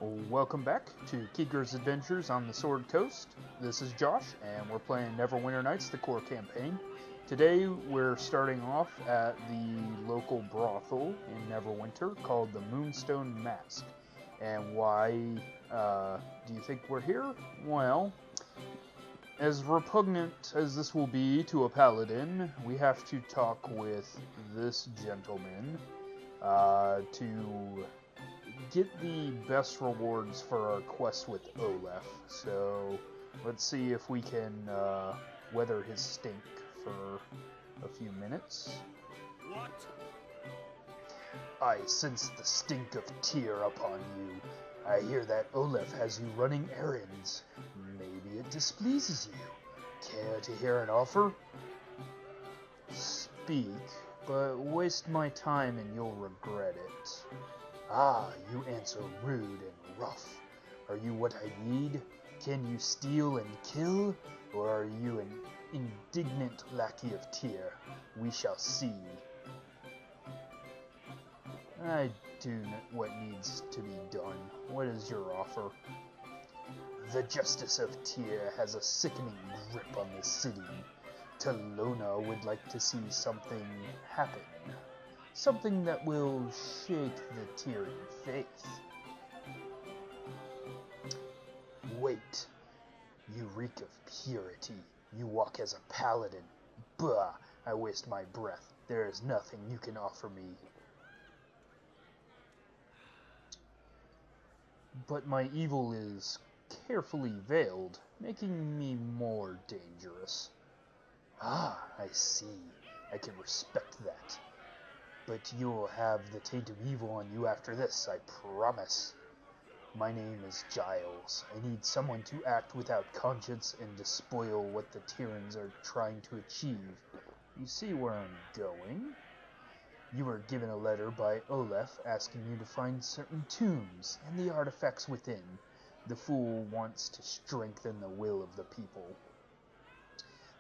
Welcome back to Keagro's Adventures on the Sword Coast. This is Josh, and we're playing Neverwinter Nights, the core campaign. Today, we're starting off at the local brothel in Neverwinter called the Moonstone Mask. And why do you think we're here? Well, as repugnant as this will be to a paladin, we have to talk with this gentleman to get the best rewards for our quest with Olaf. So let's see if we can weather his stink for a few minutes. What? I sense the stink of Tyr upon you. I hear that Olaf has you running errands. Maybe it displeases you. Care to hear an offer? Speak, but waste my time and you'll regret it. Ah, you answer rude and rough. Are you what I need? Can you steal and kill? Or are you an indignant lackey of Tyr? We shall see. I do what needs to be done. What is your offer? The justice of Tyr has a sickening grip on the city. Talona would like to see something happen. Something that will shake the Tyrian faith. Wait. You reek of purity. You walk as a paladin. Bah! I waste my breath. There is nothing you can offer me. But my evil is carefully veiled, making me more dangerous. Ah, I see. I can respect that. But you'll have the taint of evil on you after this, I promise. My name is Giles. I need someone to act without conscience and despoil what the Tyrans are trying to achieve. You see where I'm going? You were given a letter by Olaf asking you to find certain tombs and the artifacts within. The fool wants to strengthen the will of the people.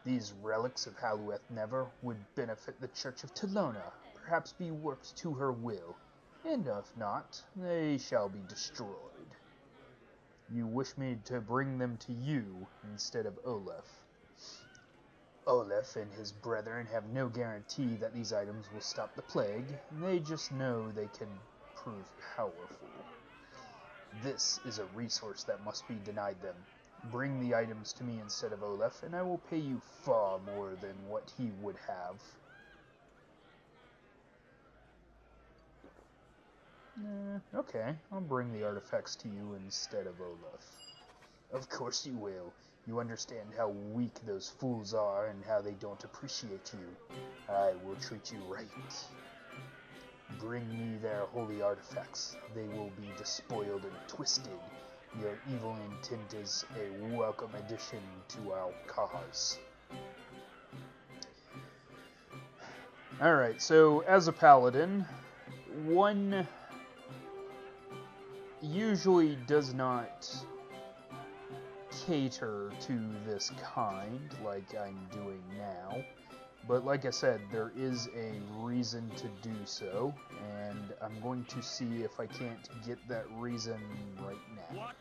These relics of Halueth Never would benefit the Church of Talona, perhaps be worked to her will, and if not, they shall be destroyed. You wish me to bring them to you instead of Olaf. Olaf and his brethren have no guarantee that these items will stop the plague, they just know they can prove powerful. This is a resource that must be denied them. Bring the items to me instead of Olaf, and I will pay you far more than what he would have. Okay, I'll bring the artifacts to you instead of Olaf. Of course you will. You understand how weak those fools are and how they don't appreciate you. I will treat you right. Bring me their holy artifacts. They will be despoiled and twisted. Your evil intent is a welcome addition to our cause. Alright, so as a paladin, one usually does not cater to this kind like I'm doing now, but like I said, there is a reason to do so, and I'm going to see if I can't get that reason right now. What?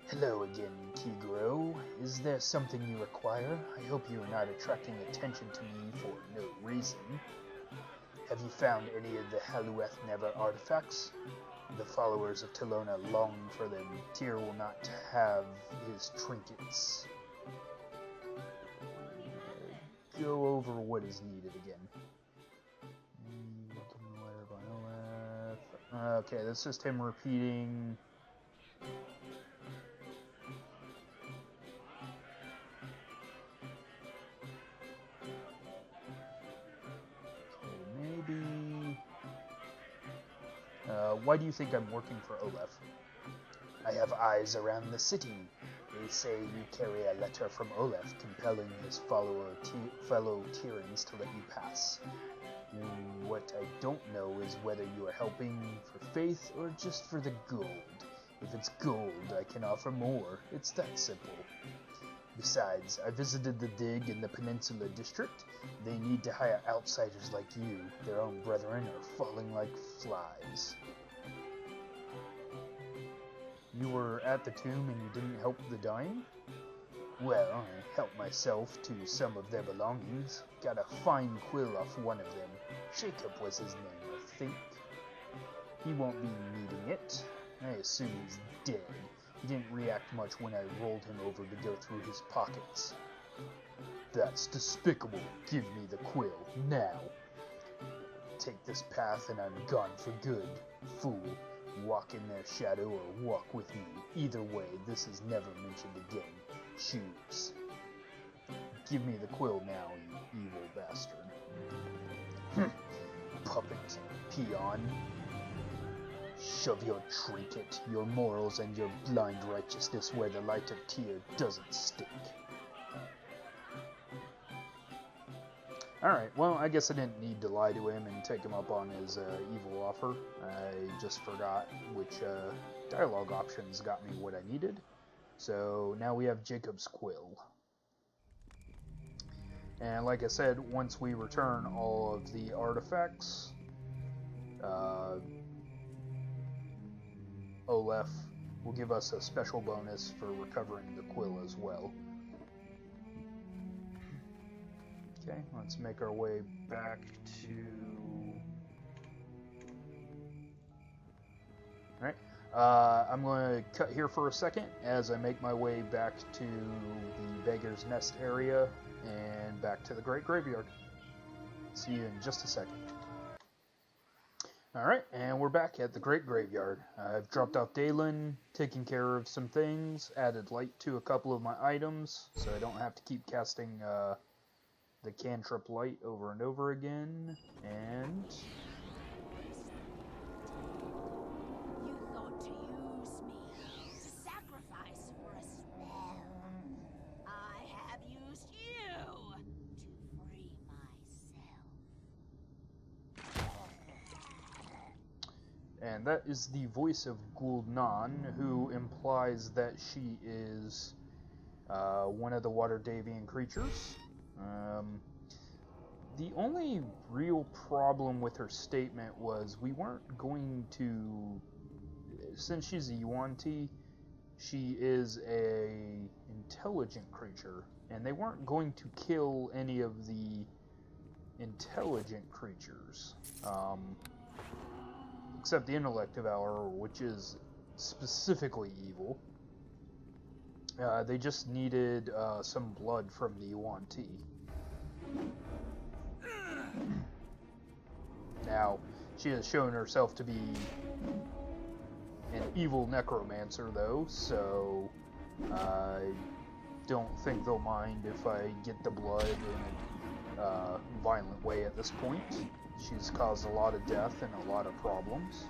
Hello again, Keagro. Is there something you require? I hope you are not attracting attention to me for no reason. Have you found any of the Halueth Never artifacts? The followers of Talona long for them. Tyr will not have his trinkets. Go over what is needed again. Okay, that's just him repeating. Why do you think I'm working for Olaf? I have eyes around the city. They say you carry a letter from Olaf compelling his fellow Tyrans to let you pass. What I don't know is whether you are helping for faith or just for the gold. If it's gold, I can offer more. It's that simple. Besides, I visited the dig in the Peninsula District. They need to hire outsiders like you. Their own brethren are falling like flies. You were at the tomb and you didn't help the dying? Well, I helped myself to some of their belongings. Got a fine quill off one of them. Jacob was his name, I think. He won't be needing it. I assume he's dead. He didn't react much when I rolled him over to go through his pockets. That's despicable. Give me the quill, now. Take this path and I'm gone for good. Fool. Walk in their shadow or walk with me. Either way, this is never mentioned again. Choose. Give me the quill now, you evil bastard. Puppet. Peon. Shove your trinket, your morals, and your blind righteousness where the light of Tyr doesn't stick. Alright, well, I guess I didn't need to lie to him and take him up on his evil offer. I just forgot which dialogue options got me what I needed. So now we have Jacob's Quill. And like I said, once we return all of the artifacts, Olaf will give us a special bonus for recovering the quill as well. Okay, let's make our way back to... Alright, I'm going to cut here for a second as I make my way back to the Beggar's Nest area and back to the Great Graveyard. See you in just a second. Alright, and we're back at the Great Graveyard. I've dropped off Dalen, taken care of some things, added light to a couple of my items, so I don't have to keep casting the cantrip light over and over again, and... You thought to use me, to sacrifice for a spell. I have used you to free myself. And that is the voice of Gul'dan, who implies that she is one of the Water Davian creatures. The only real problem with her statement was we weren't going to, since she's a Yuan-Ti, she is a intelligent creature, and they weren't going to kill any of the intelligent creatures, except the intellect devourer, which is specifically evil. They just needed some blood from the Yuan-Ti. Now, she has shown herself to be an evil necromancer, though, so I don't think they'll mind if I get the blood in a violent way at this point. She's caused a lot of death and a lot of problems.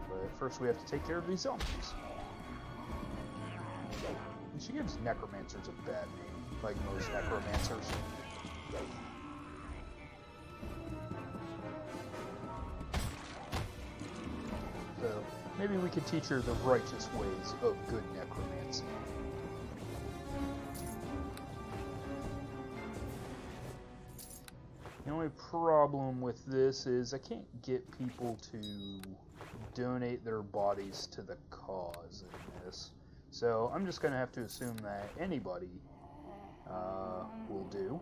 But first we have to take care of these zombies. And she gives necromancers a bad name, like most necromancers. So maybe we could teach her the righteous ways of good necromancy. The only problem with this is I can't get people to donate their bodies to the cause in this. So I'm just going to have to assume that anybody will do.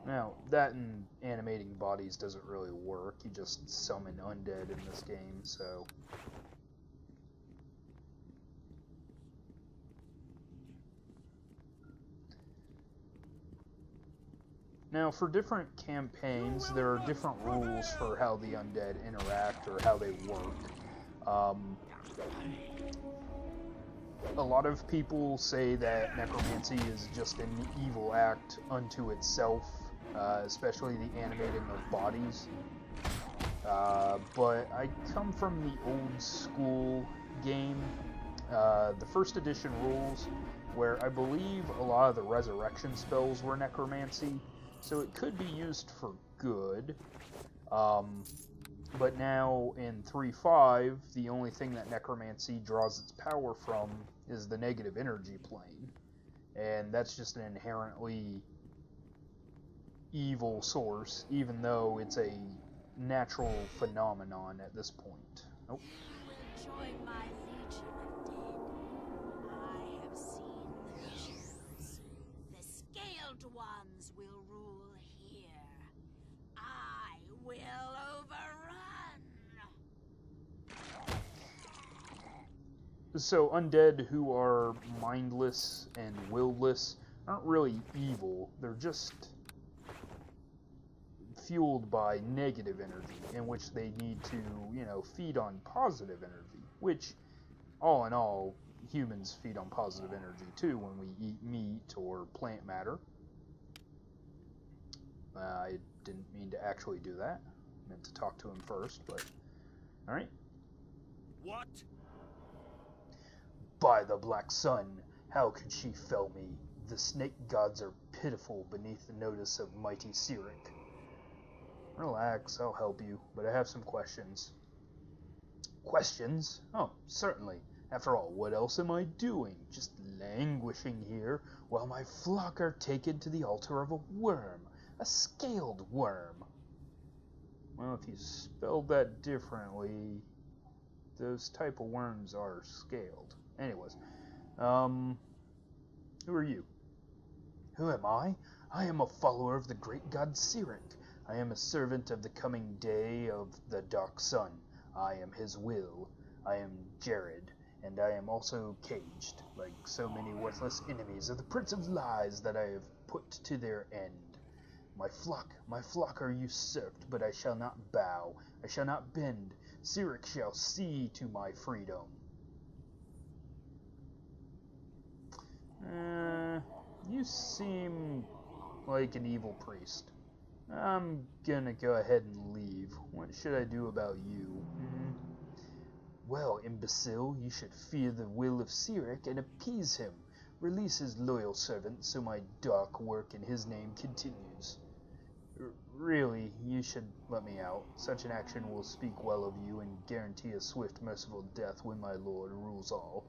Now, that and animating bodies doesn't really work. You just summon undead in this game, so... Now, for different campaigns, there are different rules for how the undead interact or how they work. A lot of people say that necromancy is just an evil act unto itself, especially the animating of bodies. But I come from the old school game, the first edition rules, where I believe a lot of the resurrection spells were necromancy. So it could be used for good, but now in 3.5, the only thing that necromancy draws its power from is the negative energy plane, and that's just an inherently evil source, even though it's a natural phenomenon at this point. Nope. Join my legion of dead. I have seen the visions. The scaled ones will rule here. I will overrun. So undead who are mindless and willless aren't really evil. They're just fueled by negative energy, in which they need to, feed on positive energy, which, all in all, humans feed on positive energy too when we eat meat or plant matter. I didn't mean to actually do that. I meant to talk to him first, but... Alright. What? By the black sun, how could she fell me? The snake gods are pitiful beneath the notice of mighty Cyric. Relax, I'll help you, but I have some questions. Questions? Oh, certainly. After all, what else am I doing? Just languishing here, while my flock are taken to the altar of a worm. A scaled worm. Well, if you spelled that differently, those type of worms are scaled. Anyways, who are you? Who am I? I am a follower of the great god Cyric. I am a servant of the coming day of the dark sun. I am his will. I am Jared, and I am also caged, like so many worthless enemies of the Prince of Lies that I have put to their end. My flock are usurped, but I shall not bow. I shall not bend. Cyric shall see to my freedom. You seem like an evil priest. I'm gonna go ahead and leave. What should I do about you? Well, imbecile, you should fear the will of Cyric and appease him. Release his loyal servant so my dark work in his name continues. Really, you should let me out. Such an action will speak well of you and guarantee a swift, merciful death when my lord rules all.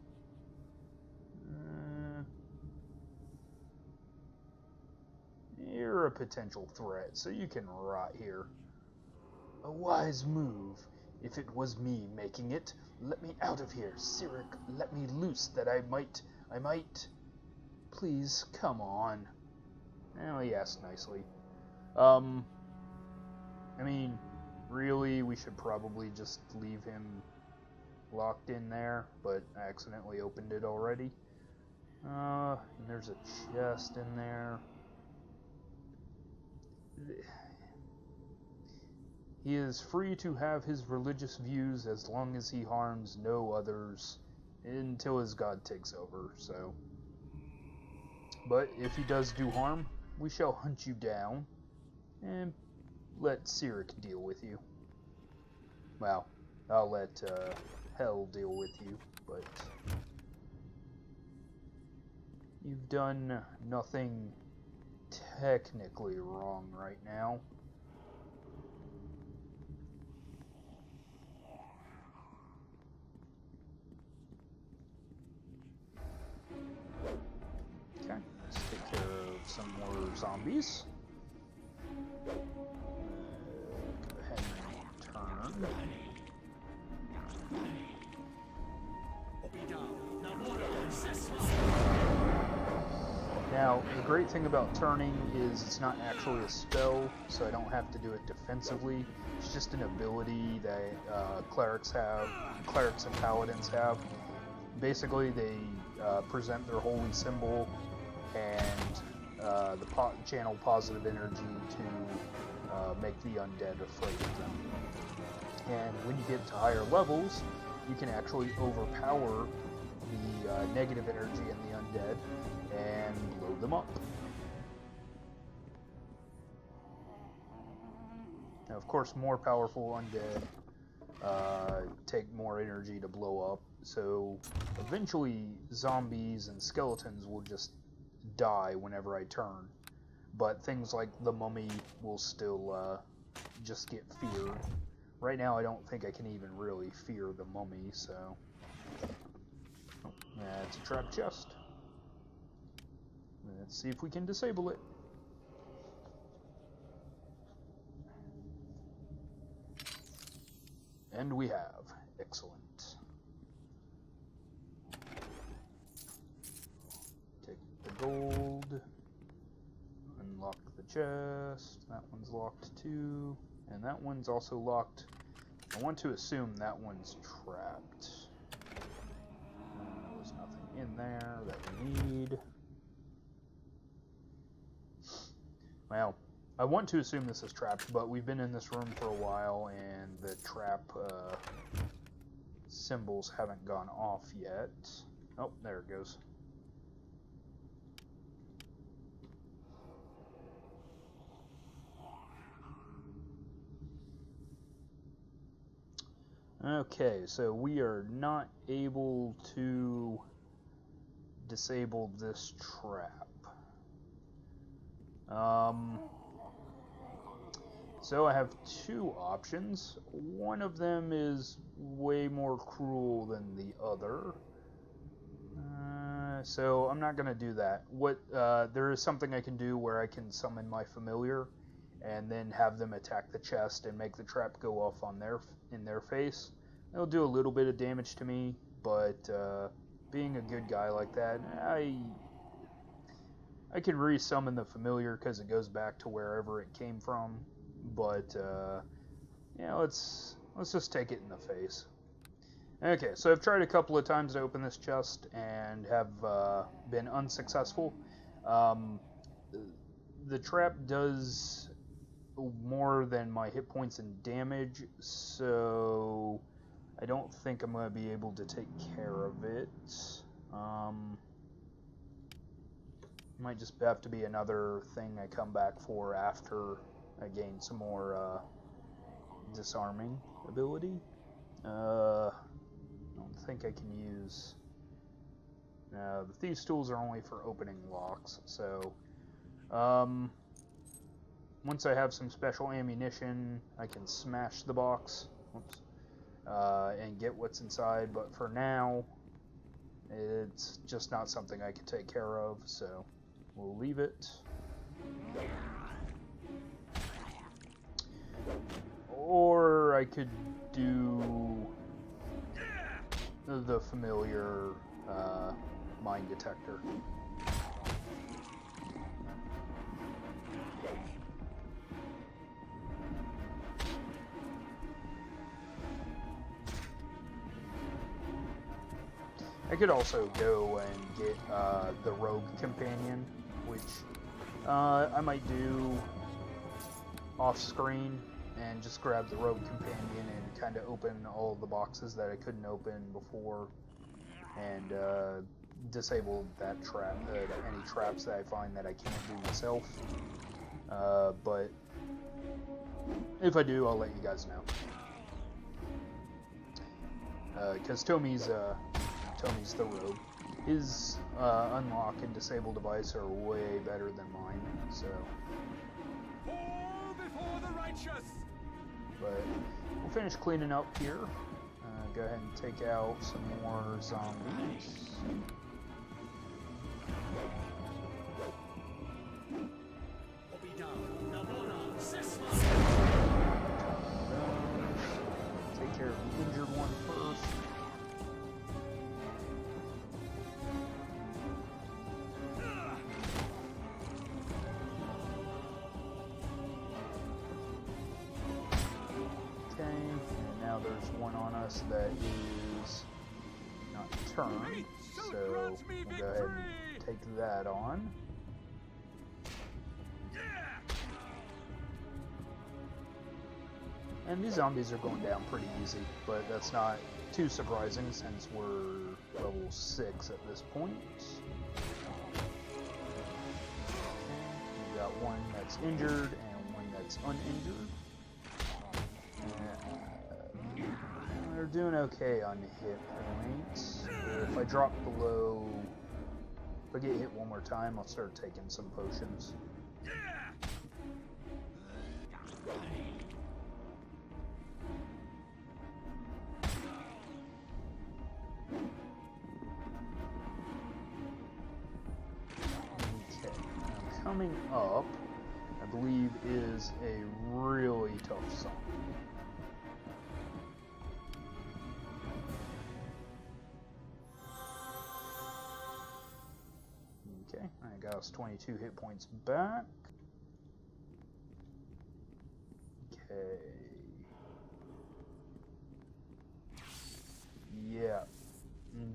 You're a potential threat, so you can rot here. A wise move. If it was me making it, let me out of here. Cyric, let me loose that I might... Please, come on. Well, he asked nicely. I mean, really, we should probably just leave him locked in there, but I accidentally opened it already. And there's a chest in there. He is free to have his religious views as long as he harms no others until his god takes over, so. But if he does do harm, we shall hunt you down and let Cyric deal with you. Well, I'll let Hell deal with you, but you've done nothing technically wrong right now. Okay, let's take care of some more zombies. Go ahead and turn. Now, the great thing about turning is it's not actually a spell, so I don't have to do it defensively. It's just an ability that clerics and paladins have. Basically, they present their holy symbol and channel positive energy to make the undead afraid of them. And when you get to higher levels, you can actually overpower the negative energy in the undead and blow them up. Now, of course, more powerful undead take more energy to blow up, so eventually zombies and skeletons will just die whenever I turn. But things like the mummy will still just get feared. Right now, I don't think I can even really fear the mummy, so... Oh, that's a trap chest. Let's see if we can disable it. And we have. Excellent. gold. Unlock the chest. That one's locked too. And that one's also locked. I want to assume that one's trapped. There's nothing in there that we need. Well, I want to assume this is trapped, but we've been in this room for a while and the trap symbols haven't gone off yet. Oh, there it goes. Okay, so we are not able to disable this trap. So I have two options. One of them is way more cruel than the other. So I'm not going to do that. There is something I can do where I can summon my familiar and then have them attack the chest and make the trap go off on in their face. It'll do a little bit of damage to me, but being a good guy like that, I can resummon the familiar because it goes back to wherever it came from. But yeah, let's just take it in the face. Okay, so I've tried a couple of times to open this chest and have been unsuccessful. The trap does more than my hit points and damage, so I don't think I'm going to be able to take care of it. Might just have to be another thing I come back for after I gain some more disarming ability. I don't think I can use... No, the Thieves' Tools are only for opening locks, so... once I have some special ammunition, I can smash the box. Whoops. And get what's inside, but for now, it's just not something I can take care of, so we'll leave it. Or I could do the familiar mine detector. I could also go and get the Rogue Companion, which I might do off-screen and just grab the Rogue Companion and kind of open all the boxes that I couldn't open before and disable that trap, any traps that I find that I can't do myself. But if I do, I'll let you guys know. Because Tommy's the Rogue. His unlock and disable device are way better than mine, so... Before the righteous! But we'll finish cleaning up here. Go ahead and take out some more zombies. Take care of the injured one first. There's one on us that is not turned, so we'll go ahead and take that on. And these zombies are going down pretty easy, but that's not too surprising since we're level 6 at this point. We've got one that's injured and one that's uninjured. They're doing okay on hit points. If I drop below, if I get hit one more time, I'll start taking some potions. Okay, now coming up, I believe, is a really tough zombie. got us 22 hit points back. Okay. Yeah.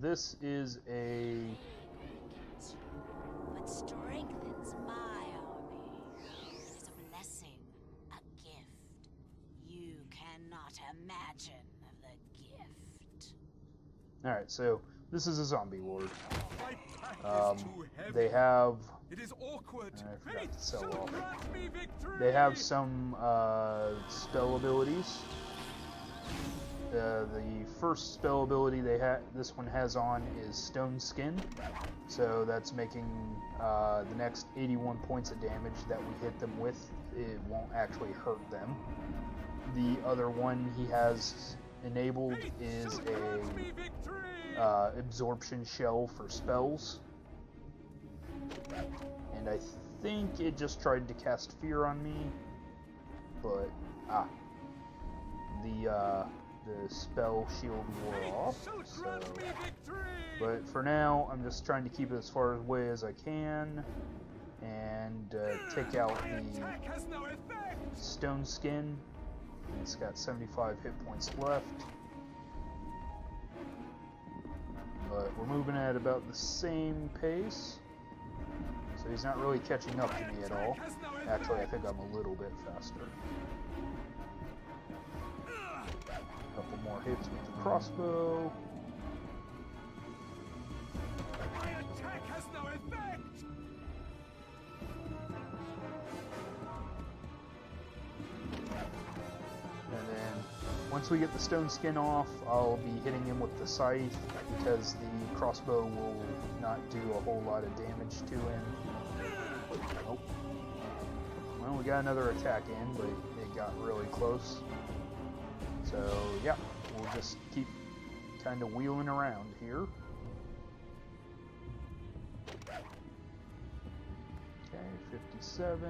This is a... But strengthens my army. It is a blessing, a gift. You cannot imagine the gift. Alright, so this is a zombie ward. They have... It is awkward. I forgot to sell off. They have some spell abilities. The first spell ability this one has on is Stone Skin, so that's making the next 81 points of damage that we hit them with, it won't actually hurt them. The other one he has enabled is a absorption shell for spells, and I think it just tried to cast fear on me, but the spell shield wore off, so... But for now, I'm just trying to keep it as far away as I can, and take out the Stone Skin. It's got 75 hit points left. But we're moving at about the same pace, so he's not really catching up to me at all. Actually, I think I'm a little bit faster. Couple more hits with the crossbow. My attack has no effect. And then once we get the Stone Skin off, I'll be hitting him with the scythe because the crossbow will not do a whole lot of damage to him. Oh. Well, we got another attack in, but it got really close. So, yeah, we'll just keep kind of wheeling around here. Okay, 57.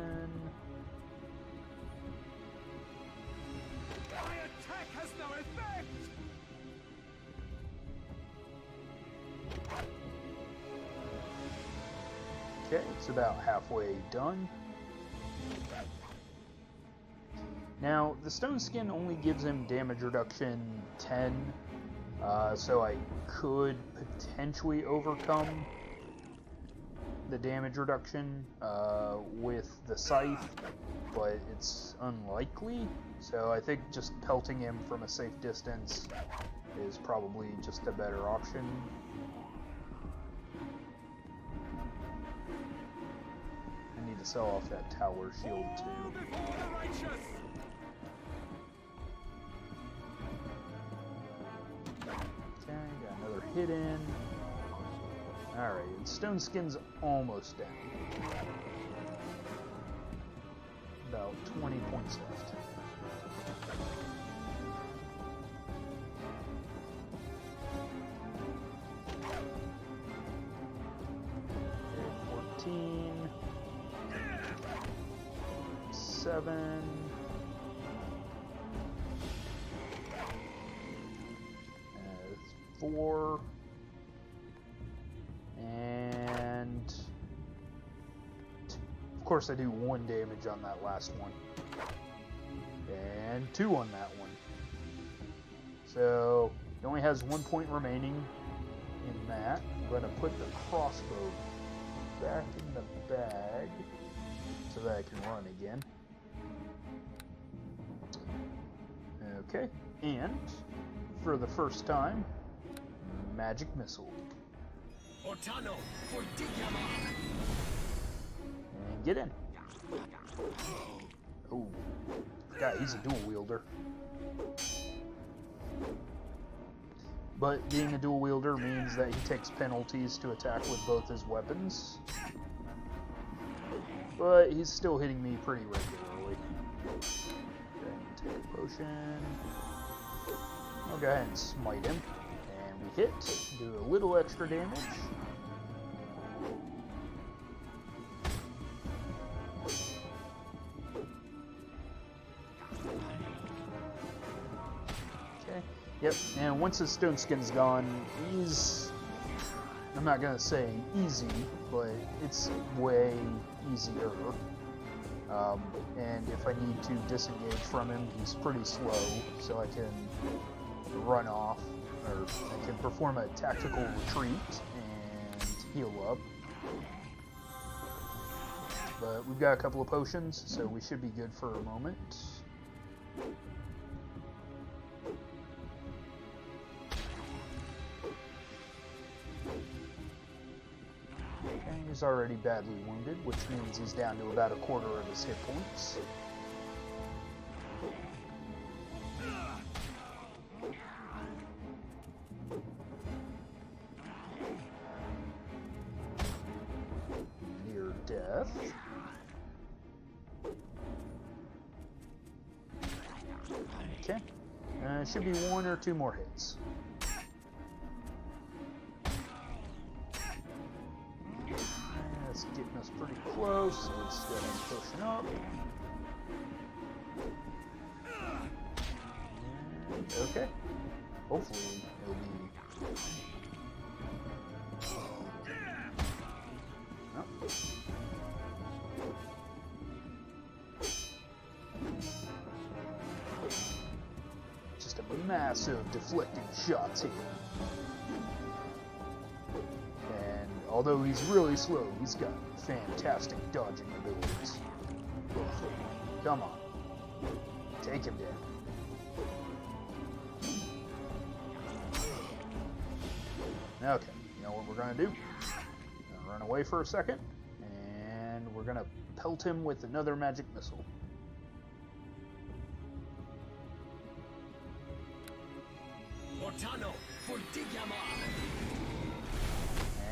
My attack has no effect. Okay, it's about halfway done. Now, the Stone Skin only gives him damage reduction 10, so I could potentially overcome the damage reduction with the scythe, but it's unlikely, so I think just pelting him from a safe distance is probably just a better option. I need to sell off that tower shield too. Okay, got another hit in. Alright, Stone Skin's almost down. About 20 points left. Okay, 14. 7. 4, and of course I do 1 damage on that last one, and 2 on that one. So he only has 1 point remaining in that. I'm going to put the crossbow back in the bag so that I can run again. Okay, and for the first time, magic missile. Ortano for And get in. Oh, God, he's a dual wielder. But being a dual wielder means that he takes penalties to attack with both his weapons. But he's still hitting me pretty regularly. Okay, take a potion. I'll go ahead and smite him. We hit, do a little extra damage. Okay, yep, and once his Stone Skin's gone, he's I'm not gonna say easy, but it's way easier. And if I need to disengage from him, he's pretty slow, so I can run off, or I can perform a tactical retreat and heal up. But we've got a couple of potions, so we should be good for a moment. Okay, he's already badly wounded, which means he's down to about a quarter of his hit points. Near death. Okay. Should be one or two more hits. That's getting us pretty close. So let's get him pushing up. And, okay. Hopefully it'll be. Oh. Just a massive deflecting shots here. And although he's really slow, he's got fantastic dodging abilities. Come on. Take him down. Okay, you know what we're going to do? We're going to run away for a second, and we're going to pelt him with another magic missile. Ortano for Digamar.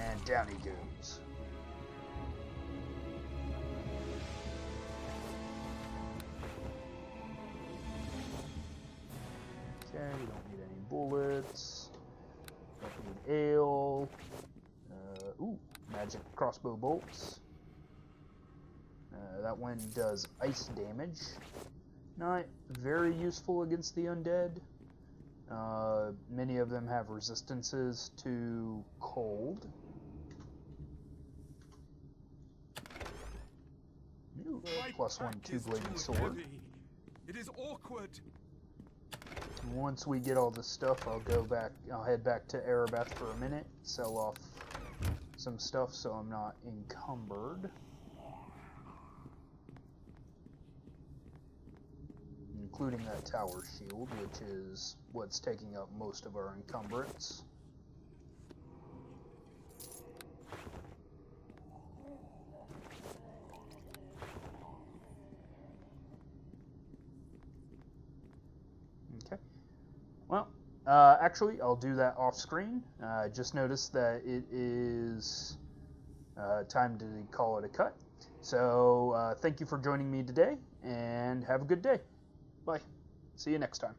And down he goes. Okay, we don't need any bullets. Don't need ale. Ooh, magic crossbow bolts. That one does ice damage. Not very useful against the undead. Many of them have resistances to cold. Ooh, +1 two-bladed sword. It is awkward. Once we get all this stuff, I'll head back to Erebeth for a minute, sell off some stuff so I'm not encumbered. Including that tower shield, which is what's taking up most of our encumbrance. Okay. Well, actually, I'll do that off screen. I just noticed that it is time to call it a cut. So, thank you for joining me today, and have a good day. Bye. See you next time.